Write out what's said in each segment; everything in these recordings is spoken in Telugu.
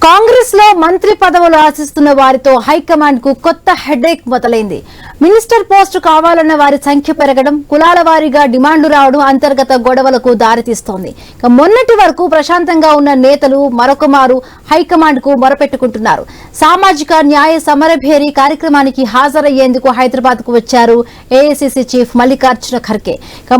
కాంగ్రెస్ లో మంత్రి పదవులు ఆశిస్తున్న వారితో హైకమాండ్ కు కొత్త హెడేక్ మొదలైంది. మినిస్టర్ పోస్టు కావాలన్న వారి సంఖ్య పెరగడం, కులాల వారీగా డిమాండ్లు రావడం అంతర్గత గొడవలకు దారితీస్తోంది. మొన్నటి వరకు ప్రశాంతంగా ఉన్న నేతలు మరొకమారు హైకమాండ్ కు మొరపెట్టుకుంటున్నారు. సామాజిక న్యాయ సమరభేరి కార్యక్రమానికి హాజరయ్యేందుకు హైదరాబాద్ కు వచ్చారు ఏఐసీసీ చీఫ్ మల్లికార్జున ఖర్గే.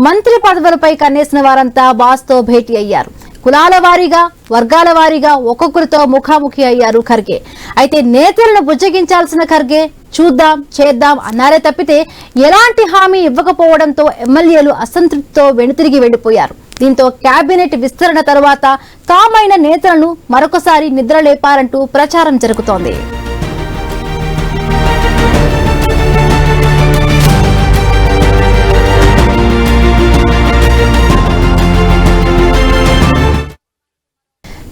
మంత్రి పదవులపై కన్నేసిన వారంతా బాస్ తో భేటీ అయ్యారు. కులాల వారీగా, వర్గాల వారీగా ఒక్కొక్కరితో ముఖాముఖి అయ్యారు ఖర్గే. అయితే నేతలను బుజ్జగించాల్సిన ఖర్గే చూద్దాం చేద్దాం అన్నారే తప్పితే ఎలాంటి హామీ ఇవ్వకపోవడంతో ఎమ్మెల్యేలు అసంతృప్తితో వెనుతిరిగి వెళ్లిపోయారు. దీంతో కేబినెట్ విస్తరణ తర్వాత కామైన నేతలను మరొకసారి నిద్రలేపారంటూ ప్రచారం జరుగుతోంది.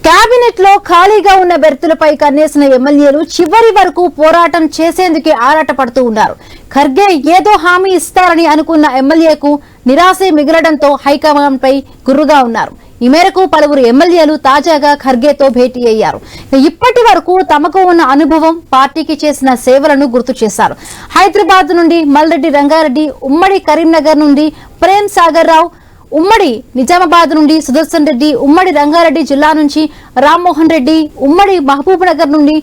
కేబినెట్ లో ఖాళీగా ఉన్న బెర్తులపై కన్నేసిన ఎమ్మెల్యేలు చివరి వరకు పోరాటం చేసేందుకే ఆరాటపడుతూ ఉన్నారు. ఖర్గే ఏదో హామీ ఇస్తారని అనుకున్న ఎమ్మెల్యేకు నిరాశే మిగలడంతో హైకమాండ్ పై గుర్రుగా ఉన్నారు. ఈ మేరకు పలువురు ఎమ్మెల్యేలు తాజాగా ఖర్గేతో భేటీ అయ్యారు. ఇప్పటి వరకు తమకు ఉన్న అనుభవం, పార్టీకి చేసిన సేవలను గుర్తు చేశారు. హైదరాబాద్ నుండి మల్రెడ్డి రంగారెడ్డి, ఉమ్మడి కరీంనగర్ నుండి ప్రేమ్ సాగర్ రావు, ఉమ్మడి నిజామాబాద్ నుండి సుదర్శన్ రెడ్డి, ఉమ్మడి రంగారెడ్డి జిల్లా నుంచి రామ్మోహన్ రెడ్డి, ఉమ్మడి మహబూబ్ నగర్ నుండి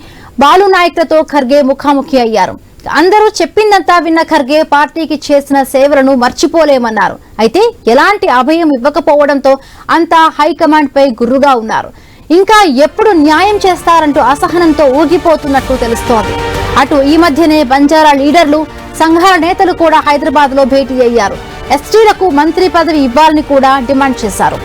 బాలు నాయక్లతో ఖర్గే ముఖాముఖి అయ్యారు. అందరూ చెప్పిందంతా విన్న ఖర్గే పార్టీకి చేసిన సేవలను మర్చిపోలేమన్నారు. అయితే ఎలాంటి అభయం ఇవ్వకపోవడంతో అంతా హైకమాండ్ పై గుర్రుగా ఉన్నారు. ఇంకా ఎప్పుడు న్యాయం చేస్తారంటూ అసహనంతో ఊగిపోతున్నట్టు తెలుస్తోంది. అటు ఈ మధ్యనే బంజారా లీడర్లు, సంఘాల నేతలు కూడా హైదరాబాద్ లో భేటీ అయ్యారు. ఎస్టీలకు మంత్రి పదవి ఇవ్వాలని కూడా డిమాండ్ చేశారు.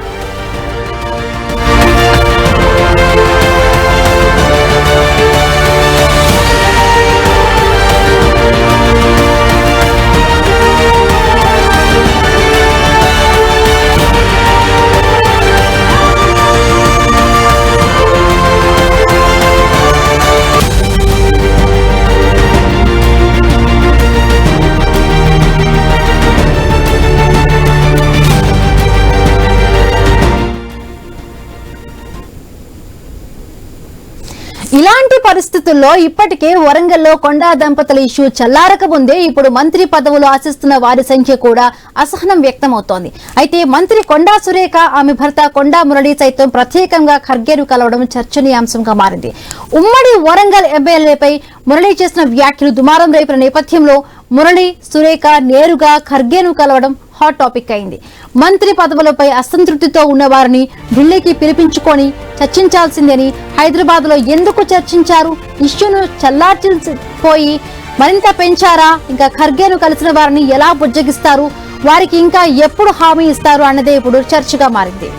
ఇలాంటి పరిస్థితుల్లో ఇప్పటికే వరంగల్లో కొండా దంపతుల ఇష్యూ చల్లారక ముందే ఇప్పుడు మంత్రి పదవులు ఆశిస్తున్న వారి సంఖ్య కూడా అసహనం వ్యక్తమవుతోంది. అయితే మంత్రి కొండా సురేఖ, ఆమె భర్త కొండా మురళి సైతం ప్రత్యేకంగా ఖర్గేను కలవడం చర్చనీయాంశంగా మారింది. ఉమ్మడి వరంగల్ ఎమ్మెల్యేపై మురళి చేసిన వ్యాఖ్యలు దుమారం రేపిన నేపథ్యంలో మురళి, సురేఖ నేరుగా ఖర్గేను కలవడం హాట్ టాపిక్ అయింది. మంత్రి పదవులపై అసంతృప్తితో ఉన్న వారిని ఢిల్లీకి పిలిపించుకొని చర్చించాల్సిందని, హైదరాబాద్ లో ఎందుకు చర్చించారు, ఇష్యూను చల్లార్చిపోయి మరింత పెంచారా, ఇంకా ఖర్గేను కలిసిన వారిని ఎలా బుజ్జగిస్తారు, వారికి ఇంకా ఎప్పుడు హామీ ఇస్తారు అన్నదే ఇప్పుడు చర్చగా మారింది.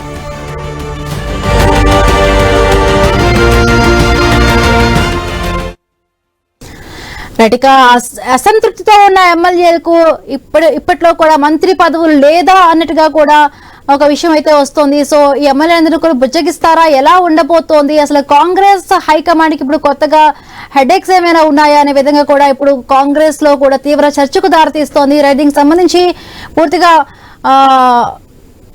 అసంతృప్తితో ఉన్న ఎమ్మెల్యేలకు ఇప్పట్లో కూడా మంత్రి పదవులు లేదా అన్నట్టుగా కూడా ఒక విషయం అయితే వస్తోంది. సో ఈ ఎమ్మెల్యేలందరూ కూడా బుజ్జగిస్తారా, ఎలా ఉండబోతోంది, అసలు కాంగ్రెస్ హైకమాండ్ కి ఇప్పుడు కొత్తగా హెడేక్స్ ఏమైనా ఉన్నాయా అనే విధంగా కూడా ఇప్పుడు కాంగ్రెస్ లో కూడా తీవ్ర చర్చకు దారితీస్తోంది. రైడింగ్ సంబంధించి పూర్తిగా